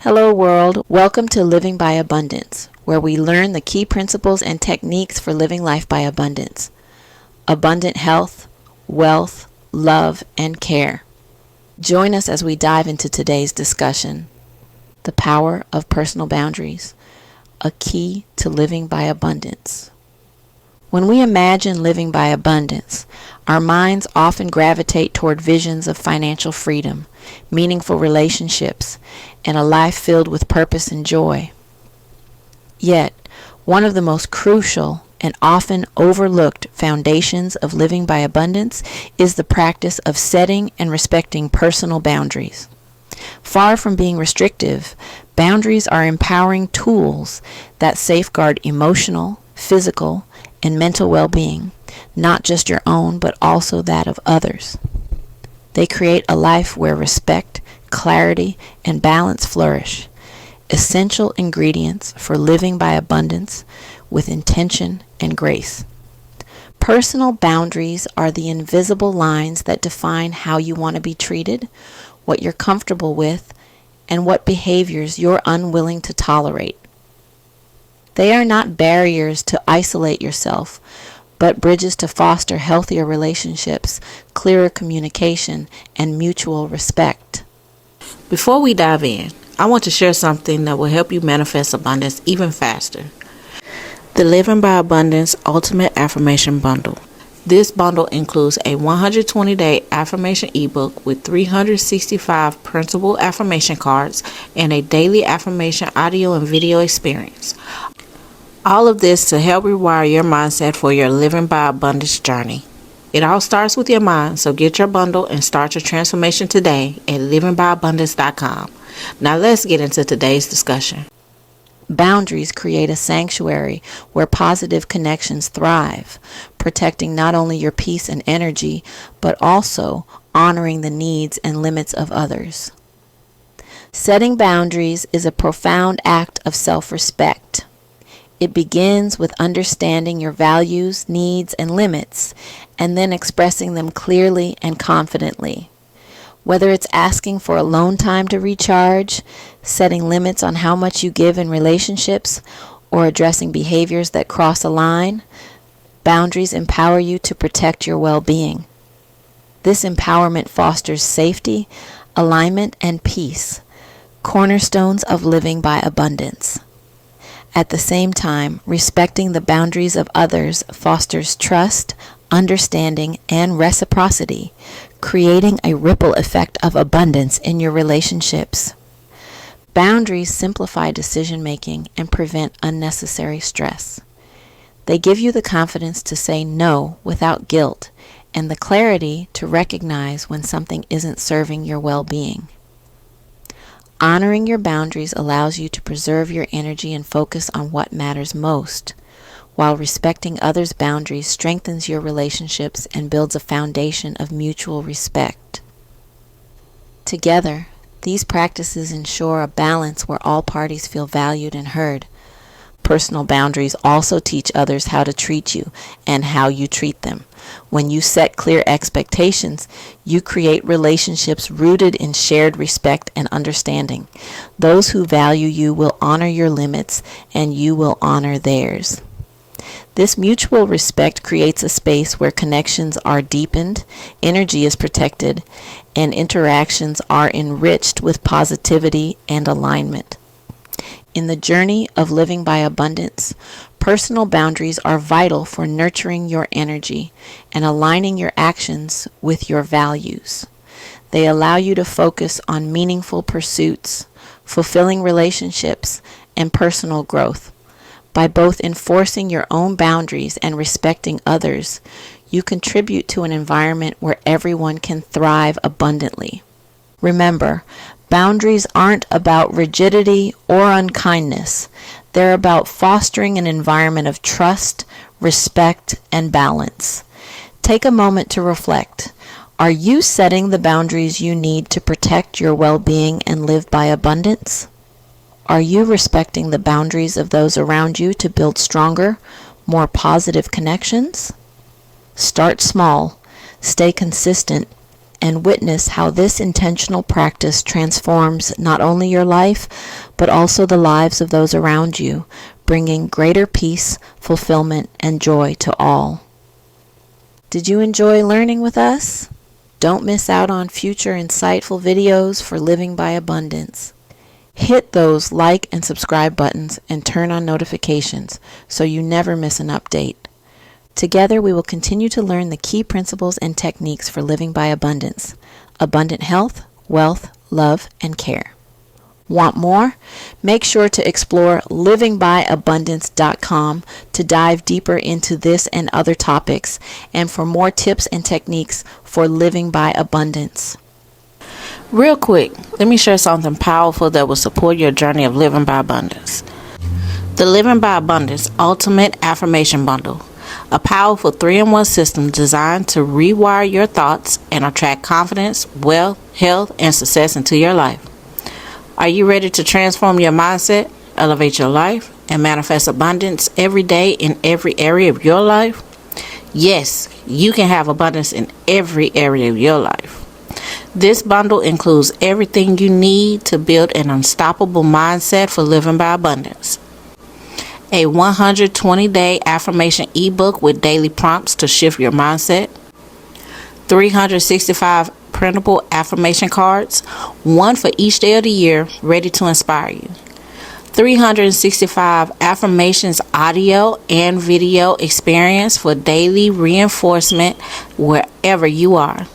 Hello world, welcome to Living by Abundance, where we learn the key principles and techniques for living life by abundance. Abundant health, wealth, love, and care. Join us as we dive into today's discussion. The power of personal boundaries, a key to living by abundance. When we imagine living by abundance, our minds often gravitate toward visions of financial freedom, meaningful relationships, and a life filled with purpose and joy. Yet, one of the most crucial and often overlooked foundations of living by abundance is the practice of setting and respecting personal boundaries. Far from being restrictive, boundaries are empowering tools that safeguard emotional, physical, and mental well-being, not just your own, but also that of others. They create a life where respect, clarity, and balance flourish, essential ingredients for living by abundance with intention and grace. Personal boundaries are the invisible lines that define how you want to be treated, what you're comfortable with, and what behaviors you're unwilling to tolerate. They are not barriers to isolate yourself, but bridges to foster healthier relationships, clearer communication, and mutual respect. Before we dive in, I want to share something that will help you manifest abundance even faster. The Living by Abundance Ultimate Affirmation Bundle. This bundle includes a 120-day affirmation ebook with 365 printable affirmation cards and a daily affirmation audio and video experience. All of this to help rewire your mindset for your Living by Abundance journey. It all starts with your mind, so get your bundle and start your transformation today at livingbyabundance.com. Now let's get into today's discussion. Boundaries create a sanctuary where positive connections thrive, protecting not only your peace and energy, but also honoring the needs and limits of others. Setting boundaries is a profound act of self-respect. It begins with understanding your values, needs, and limits, and then expressing them clearly and confidently. Whether it's asking for alone time to recharge, setting limits on how much you give in relationships, or addressing behaviors that cross a line, boundaries empower you to protect your well-being. This empowerment fosters safety, alignment, and peace, cornerstones of living by abundance. At the same time, respecting the boundaries of others fosters trust, understanding, and reciprocity, creating a ripple effect of abundance in your relationships. Boundaries simplify decision-making and prevent unnecessary stress. They give you the confidence to say no without guilt and the clarity to recognize when something isn't serving your well-being. Honoring your boundaries allows you to preserve your energy and focus on what matters most, while respecting others' boundaries strengthens your relationships and builds a foundation of mutual respect. Together, these practices ensure a balance where all parties feel valued and heard. Personal boundaries also teach others how to treat you and how you treat them. When you set clear expectations, you create relationships rooted in shared respect and understanding. Those who value you will honor your limits, and you will honor theirs. This mutual respect creates a space where connections are deepened, energy is protected, and interactions are enriched with positivity and alignment. In the journey of living by abundance, personal boundaries are vital for nurturing your energy and aligning your actions with your values. They allow you to focus on meaningful pursuits, fulfilling relationships, and personal growth. By both enforcing your own boundaries and respecting others, you contribute to an environment where everyone can thrive abundantly. Remember, boundaries aren't about rigidity or unkindness. They're about fostering an environment of trust, respect, and balance. Take a moment to reflect. Are you setting the boundaries you need to protect your well-being and live by abundance? Are you respecting the boundaries of those around you to build stronger, more positive connections? Start small, stay consistent, and witness how this intentional practice transforms not only your life, but also the lives of those around you, bringing greater peace, fulfillment, and joy to all. Did you enjoy learning with us? Don't miss out on future insightful videos for Living by Abundance. Hit those like and subscribe buttons and turn on notifications so you never miss an update. Together, we will continue to learn the key principles and techniques for living by abundance, abundant health, wealth, love, and care. Want more? Make sure to explore livingbyabundance.com to dive deeper into this and other topics, and for more tips and techniques for living by abundance. Real quick, let me share something powerful that will support your journey of living by abundance. The Living by Abundance Ultimate Affirmation Bundle, a powerful 3-in-1 system designed to rewire your thoughts and attract confidence, wealth, health, and success into your life. Are you ready to transform your mindset, elevate your life, and manifest abundance every day in every area of your life? Yes, you can have abundance in every area of your life. This bundle includes everything you need to build an unstoppable mindset for living by abundance. A 120-day affirmation ebook with daily prompts to shift your mindset. 365 printable affirmation cards, one for each day of the year, ready to inspire you. 365 affirmations audio and video experience for daily reinforcement wherever you are.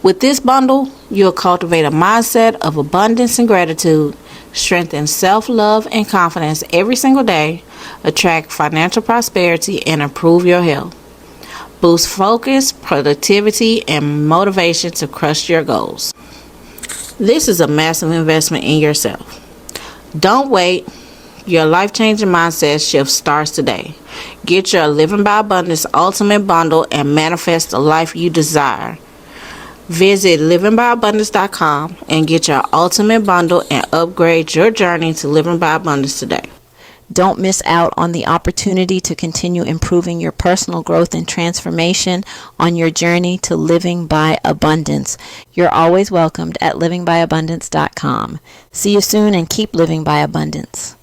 With this bundle, you'll cultivate a mindset of abundance and gratitude, strengthen self-love and confidence every single day, attract financial prosperity, and improve your health. Boost focus, productivity, and motivation to crush your goals. This is a massive investment in yourself. Don't wait. Your life-changing mindset shift starts today. Get your Living by Abundance Ultimate Bundle and manifest the life you desire. Visit livingbyabundance.com and get your ultimate bundle and upgrade your journey to living by abundance today. Don't miss out on the opportunity to continue improving your personal growth and transformation on your journey to living by abundance. You're always welcomed at livingbyabundance.com. See you soon and keep living by abundance.